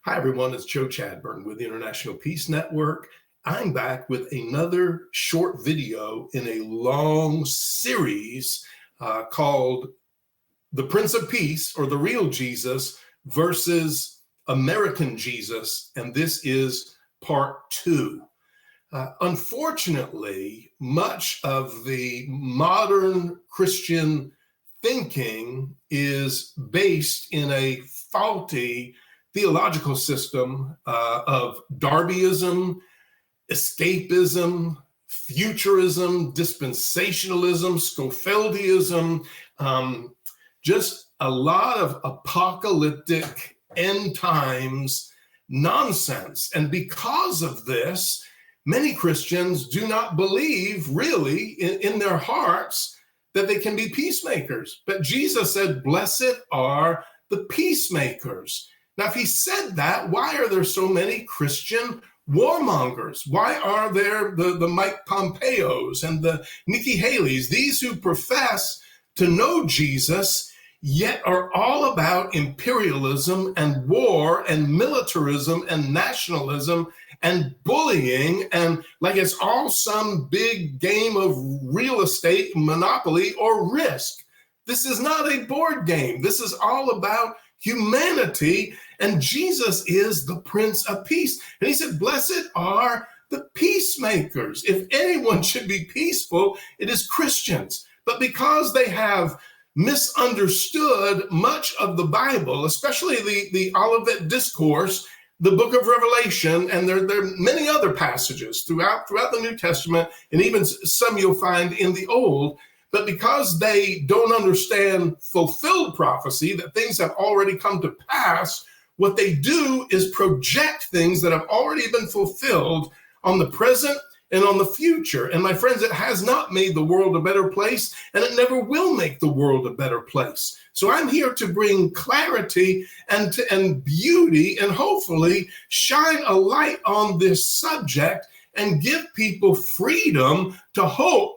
Hi, everyone. It's Joe Chadburn with the International Peace Network. I'm back with another short video in a long series called The Prince of Peace, or The Real Jesus versus American Jesus. And this is part 2. Unfortunately, much of the modern Christian thinking is based in a faulty theological system of Darbyism, escapism, futurism, dispensationalism, Schofieldianism, just a lot of apocalyptic end times nonsense. And because of this, many Christians do not believe really in their hearts that they can be peacemakers. But Jesus said, "Blessed are the peacemakers." Now, if he said that, why are there so many Christian warmongers? Why are there the Mike Pompeos and the Nikki Haley's, these who profess to know Jesus, yet are all about imperialism and war and militarism and nationalism and bullying, and like it's all some big game of real estate, monopoly, or risk? This is not a board game. This is all about humanity, and Jesus is the Prince of Peace. And he said, "Blessed are the peacemakers." If anyone should be peaceful, it is Christians. But because they have misunderstood much of the Bible, especially the Olivet Discourse, the book of Revelation, and there are many other passages throughout the New Testament, and even some you'll find in the Old, but because they don't understand fulfilled prophecy, that things have already come to pass, what they do is project things that have already been fulfilled on the present and on the future. And my friends, it has not made the world a better place, and it never will make the world a better place. So I'm here to bring clarity and beauty, and hopefully shine a light on this subject and give people freedom to hope,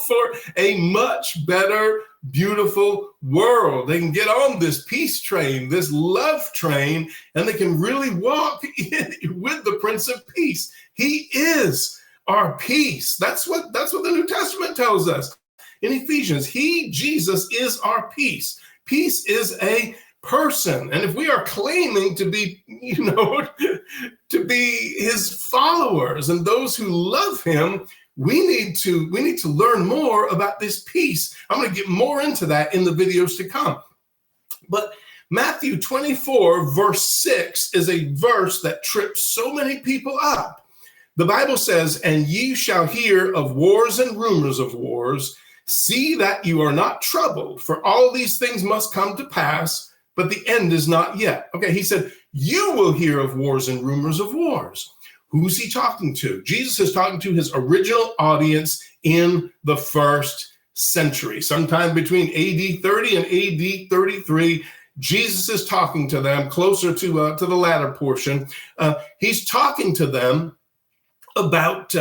for a much better, beautiful world. They can get on this peace train, this love train, and they can really walk with the Prince of Peace. He is our peace. That's what the New Testament tells us in Ephesians. Jesus is our peace. Peace is a person. And if we are claiming to be, to be his followers and those who love him, we need to learn more about this peace. I'm going to get more into that in the videos to come. But Matthew 24, verse 6 is a verse that trips so many people up. The Bible says, "And ye shall hear of wars and rumors of wars. See that you are not troubled, for all these things must come to pass, but the end is not yet." Okay, he said, you will hear of wars and rumors of wars. Who's he talking to? Jesus is talking to his original audience in the first century, sometime between AD 30 and AD 33. Jesus is talking to them closer to the latter portion. He's talking to them about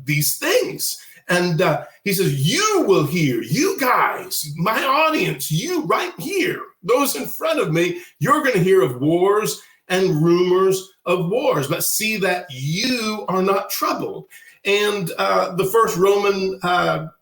these things. And he says, you will hear, you guys, my audience, you right here, those in front of me, you're going to hear of wars and rumors of wars, but see that you are not troubled. And the first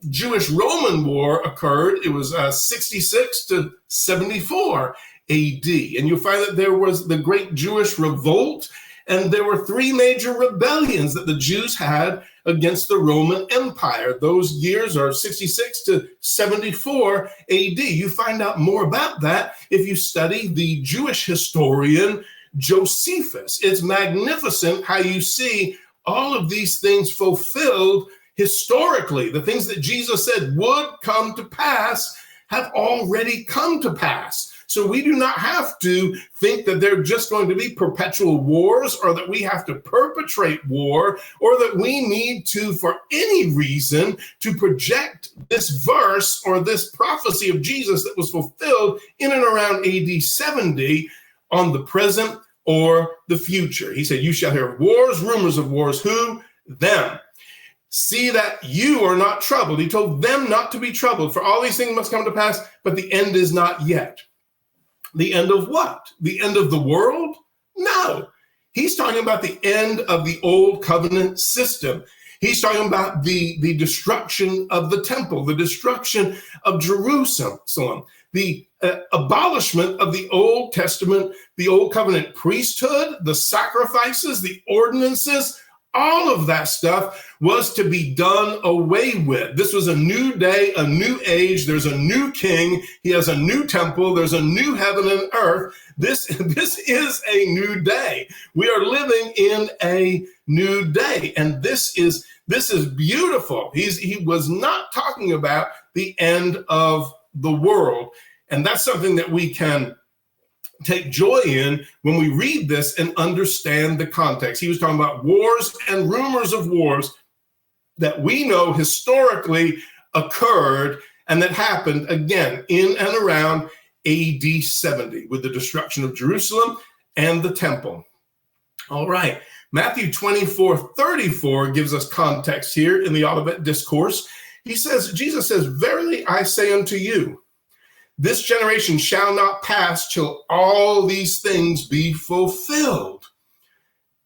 Jewish-Roman war occurred. It was 66 to 74 AD. And you'll find that there was the Great Jewish Revolt, and there were 3 major rebellions that the Jews had against the Roman Empire. Those years are 66 to 74 AD. You find out more about that if you study the Jewish historian Josephus. It's magnificent how you see all of these things fulfilled historically. The things that Jesus said would come to pass have already come to pass. So we do not have to think that they're just going to be perpetual wars, or that we have to perpetrate war, or that we need to, for any reason, to project this verse or this prophecy of Jesus that was fulfilled in and around AD 70 on the present or the future. He said, you shall hear wars, rumors of wars. Who? Them. See that you are not troubled. He told them not to be troubled, for all these things must come to pass, but the end is not yet. The end of what? The end of the world? No, he's talking about the end of the old covenant system. He's talking about the destruction of the temple, the destruction of Jerusalem, the abolishment of the Old Testament, the Old Covenant priesthood, the sacrifices, the ordinances. All of that stuff was to be done away with. This was a new day, a new age. There's a new king. He has a new temple. There's a new heaven and earth. This is a new day. We are living in a new day. And this is beautiful. He was not talking about the end of the world. And that's something that we can take joy in when we read this and understand the context. He was talking about wars and rumors of wars that we know historically occurred and that happened again in and around AD 70 with the destruction of Jerusalem and the temple. All right, Matthew 24:34 gives us context here in the Olivet Discourse. Jesus says, "Verily I say unto you, this generation shall not pass till all these things be fulfilled."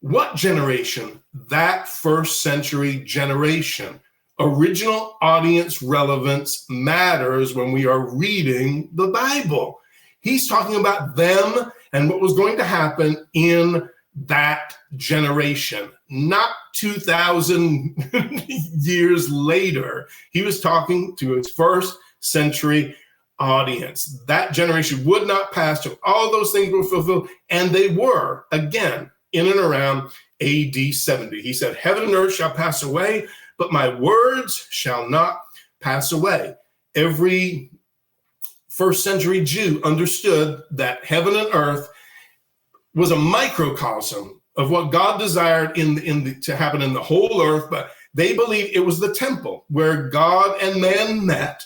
What generation? That first century generation. Original audience relevance matters when we are reading the Bible. He's talking about them and what was going to happen in that generation, not 2,000 years later. He was talking to his first century audience. That generation would not pass till all those things were fulfilled, and they were, again, in and around AD 70. He said, "Heaven and earth shall pass away, but my words shall not pass away." Every first century Jew understood that heaven and earth was a microcosm of what God desired to happen in the whole earth, but they believed it was the temple where God and man met.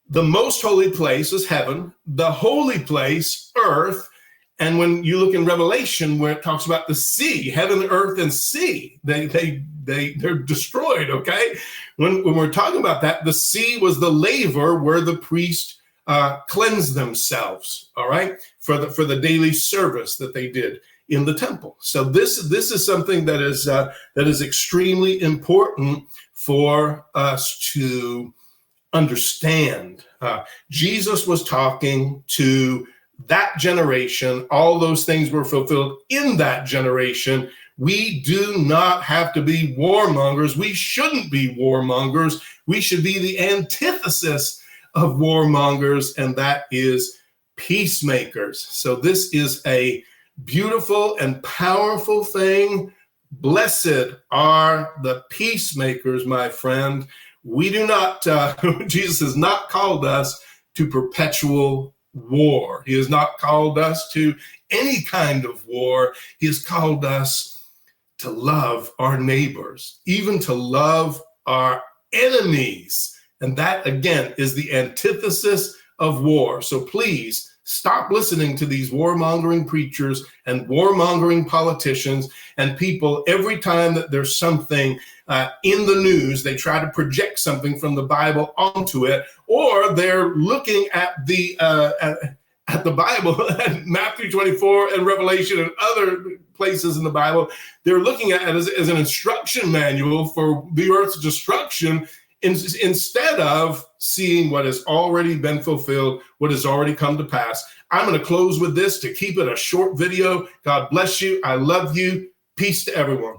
The most holy place is heaven, the holy place, earth. And when you look in Revelation, where it talks about the sea, heaven, earth, and sea, they're destroyed, okay? When we're talking about that, the sea was the laver where the priest cleansed themselves, all right, for the daily service that they did in the temple. So this is something that is extremely important for us to understand. Jesus was talking to that generation. All those things were fulfilled in that generation. We do not have to be warmongers. We shouldn't be warmongers. We should be the antithesis of warmongers, and that is peacemakers. So this is a beautiful and powerful thing. Blessed are the peacemakers, my friend. We do not, Jesus has not called us to perpetual war. He has not called us to any kind of war. He has called us to love our neighbors, even to love our enemies. And that, again, is the antithesis of war. So please stop listening to these warmongering preachers and warmongering politicians and people. Every time that there's something in the news, they try to project something from the Bible onto it, or they're looking at the Bible, at Matthew 24 and Revelation and other places in the Bible. They're looking at it as an instruction manual for the earth's destruction, instead of seeing what has already been fulfilled, what has already come to pass. I'm going to close with this to keep it a short video. God bless you. I love you. Peace to everyone.